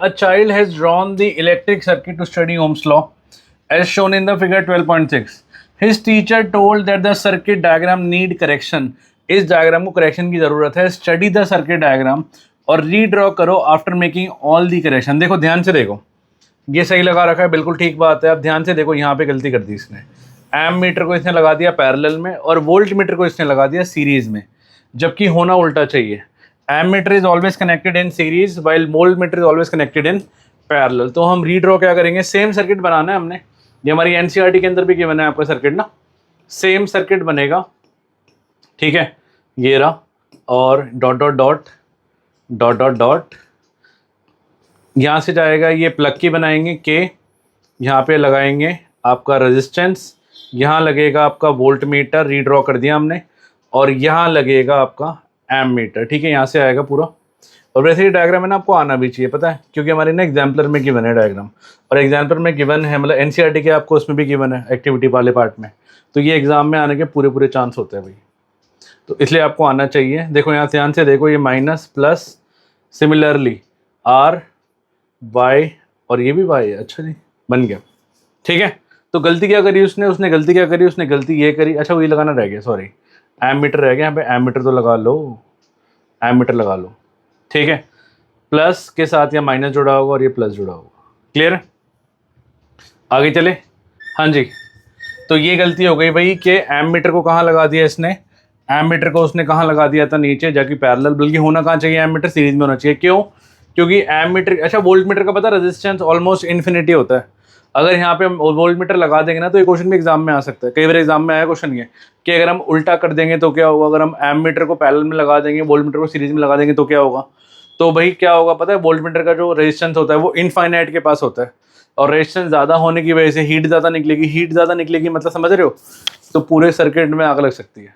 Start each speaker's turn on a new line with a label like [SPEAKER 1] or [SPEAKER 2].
[SPEAKER 1] a child has drawn the electric circuit to study Ohm's law as shown in the figure 12.6. His teacher told that the circuit diagram need correction. इस diagram को correction की ज़रूरत है. Study the circuit diagram और redraw करो after making all the correction. देखो ध्यान से देखो, ये सही लगा रखा है, बिल्कुल ठीक बात है. अब ध्यान से देखो, यहाँ पे गलती कर दी इसने. एम मीटर को इसने लगा दिया पैरेलल में और वोल्ट मीटर को इसने लगा दिया सीरीज में, जबकि होना उल्टा चाहिए. Ammeter is always connected in series while voltmeter is always connected in parallel. तो हम रीड्रॉ क्या करेंगे, सेम सर्किट बनाना है हमने. ये हमारी एनसीईआरटी के अंदर भी गिवन है आपका सर्किट ना, सेम सर्किट बनेगा. ठीक है, ये रहा और dot dot dot dot dot dot, यहाँ से जाएगा ये प्लग की बनाएंगे के, यहाँ पे लगाएंगे आपका रेजिस्टेंस, यहाँ लगेगा आपका वोल्ट मीटर, रीड्रॉ कर दिया हमने, और यहाँ लगेगा आपका एम मीटर. ठीक है, यहाँ से आएगा पूरा. और वैसे ही डायग्राम है ना, आपको आना भी चाहिए, पता है, क्योंकि हमारे ना एग्जाम्पलर में गिवन है डायग्राम, और एग्जाम्पलर में गिवन है, मतलब एनसीईआरटी के आपको उसमें भी गिवन है एक्टिविटी वाले पार्ट में. तो ये एग्जाम में आने के पूरे पूरे चांस होते हैं भाई, तो इसलिए आपको आना चाहिए. देखो यहाँ ध्यान से देखो, ये minus plus, similarly R Y, और ये भी वाई है. अच्छा जी, बन गया. ठीक है, तो गलती क्या करी उसने गलती क्या करी, उसने गलती ये करी. अच्छा, वही लगाना रह गया, सॉरी, एम मीटर रह गया. यहाँ पे एम मीटर तो लगा लो, एम मीटर लगा लो. ठीक है, प्लस के साथ या माइनस जुड़ा होगा और ये प्लस जुड़ा होगा. क्लियर है, आगे चले. हाँ जी, तो ये गलती हो गई भाई कि एम मीटर को कहाँ लगा दिया इसने, एम मीटर को उसने कहाँ लगा दिया था, नीचे, जाके पैरेलल. बल्कि होना कहाँ चाहिए, एम मीटर सीरीज में होना चाहिए. क्यों, क्योंकि एम मीटर, अच्छा वोल्ट मीटर का पता, रेजिस्टेंस ऑलमोस्ट इन्फिनिटी होता है. अगर यहाँ पे वोल्ट मीटर लगा देंगे ना, तो ये क्वेश्चन भी एग्जाम में आ सकता है. कई बार एग्जाम में आया क्वेश्चन ये कि अगर हम उल्टा कर देंगे तो क्या होगा, अगर हम एम मीटर को पैरेलल में लगा देंगे, वोल्ट मीटर को सीरीज में लगा देंगे तो क्या होगा. तो भाई क्या होगा पता है, वोल्ट मीटर का जो रेजिस्टेंस होता है वो इनफाइनाइट के पास होता है, और रेजिस्टेंस ज़्यादा होने की वजह से हीट ज़्यादा निकलेगी. हीट ज़्यादा निकलेगी मतलब समझ रहे हो, तो पूरे सर्किट में आग लग सकती है.